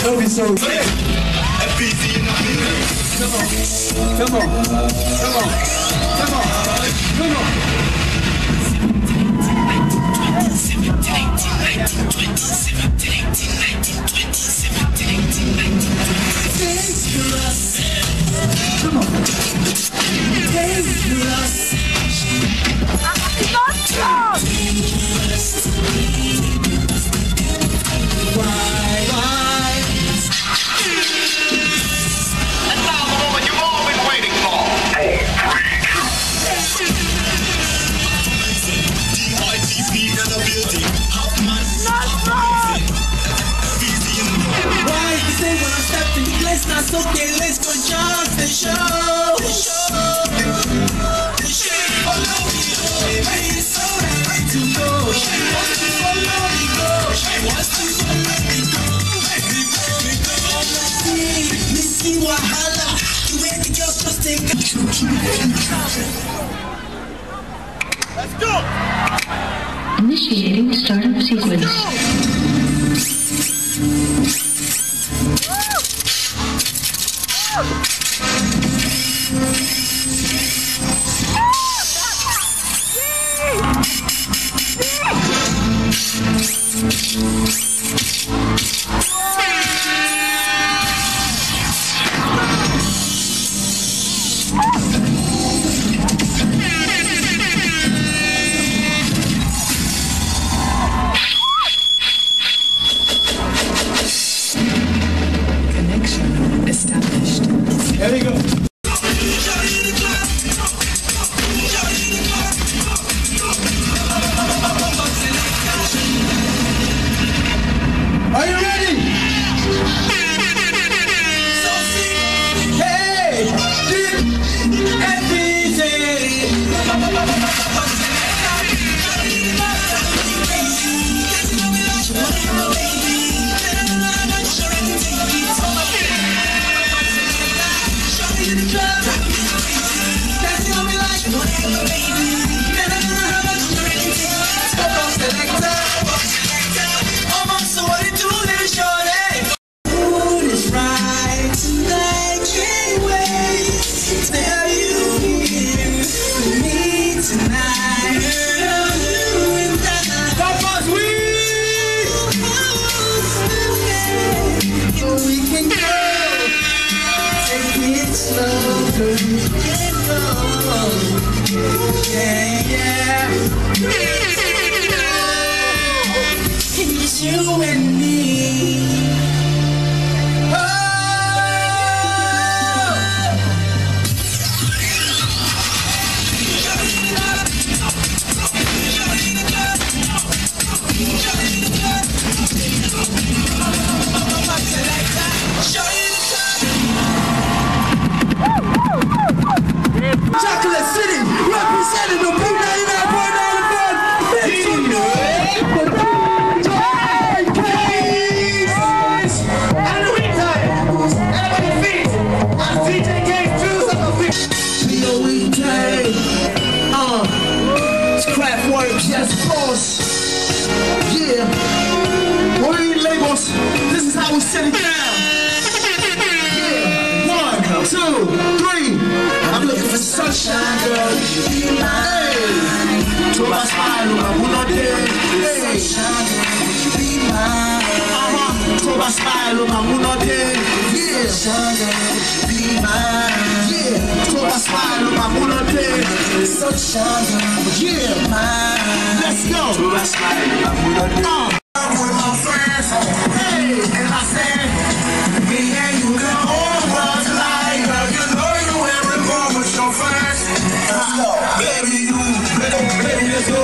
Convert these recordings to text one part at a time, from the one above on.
Don't be so Come on. Come on. Come on. Come on. Come on. Come on. Not so okay, let's go just the show. The show. The show. Follow me, baby, it's so right to go. She wants to follow me, go. She wants to follow me, go. Missy Wahala, the way the girls just take a let's go. Initiating startup sequence. Connection established. Here we go. Are you ready? Hey, deep and easy. It's you and me. Chocolate City, representing the B99.95 Yes, boss. Yeah. What are you labels? This is how we set it down. Yeah. 1, 2, 3. I'm looking for sunshine, girl. Hey. To my smile, I'm not there. Hey. To my smile, I'm not there. Yeah. Be mine. Yeah. To my smile, I'm not there. Sunshine, yeah. Let's go. To my smile, I'm not there. I'm with my friends. Hey. And I said, me and you can hold what's like. You know you every moment with your friends. Let's go. Baby, let's go.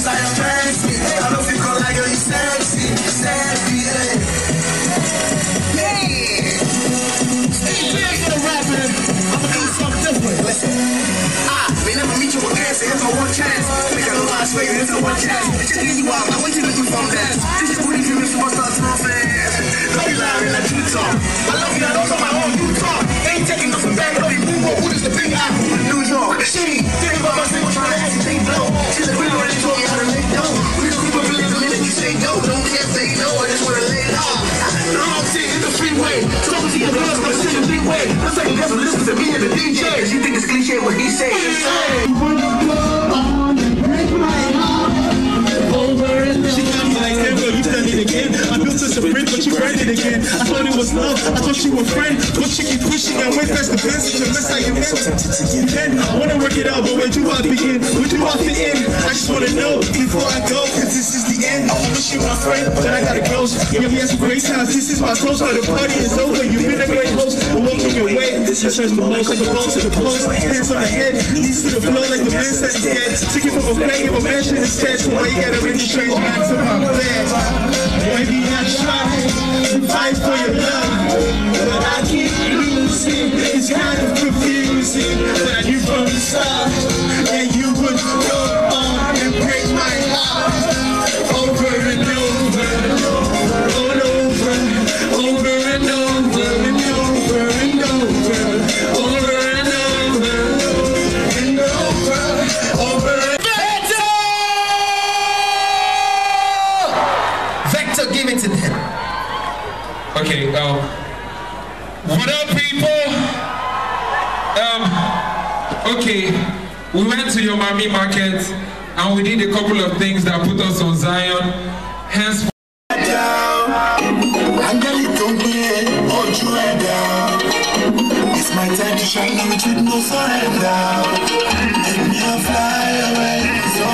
I am fancy. I don't feel cold like you sexy, sexy, yeah. Hey, gonna rap it. I'ma do something different. Listen, may never meet you again, so here's my one chance. Make a little last way, here's my one chance. Just leave you out, I want you to do from dance. This is booty, you must start smoking. Don't be lying like you talk. I love you, I don't know my own, you talk. Ain't taking nothing back, don't be boom, who is the big apple? New York, she think about my single, trying to hesitate, blow. She's like, we already told me how to lay down. We don't keep a feeling the minute you say no. Don't care, say no, I just wanna lay low. The wrong thing in the freeway. Talking to your girls, but it's in a big way. Looks like you never listen to me and the DJ. Cause you think it's cliche what he say. She got me like, damn girl, you done it again. I built us a bridge, but you ran it again. I thought it was love, I thought you were friend. But she keep pushing and went past the fence. Unless I am then I wanna work it out, but where do I begin? Where do I fit in? I just wanna know before I go, cause this is the end. I wanna shoot my friend, but I gotta go. Yeah, we had some great times, this is my close. Now the party is over, you've been a great host. But welcome your way, this is the most of the most of the post. Hands on the head, knees to the floor like the man said he's dead. Took it from a play, give a mansion instead. So why you gotta bring the strange back to my bed? Baby, I try to fight for your love, but I keep losing. It's kind of confusing, but I knew from the start that you would go on and break my heart over and over, all over, over and over and over and over, over and over and over. Vector, give it to them. Okay, what up, people? Okay, we went to your Miami market and we did a couple of things that put us on Zion. Hence, it's my time to shine, now with no surrender. Take me a fly away, so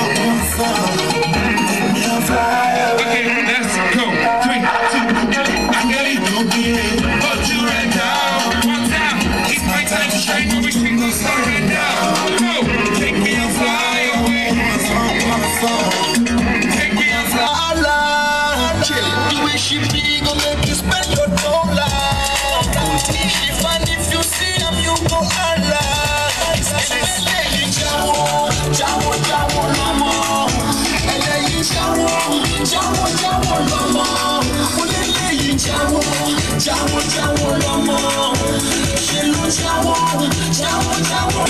take me a fly away. okay, let's go. 3, 2, I got it. Don't be but you right now. One time, it's my time to shine, no retreat, no surrender. Go, take me a fly away. Take me a fly. Allah, the way she be, gon' make you spend your whole life. Even if you see him, you go Allah. Jawo, jawo, lomo. Eleyi jawo, jawo, jawo, lomo. Oleleyi jawo, jawo, jawo, lomo. Shelu jawo, jawo, jawo.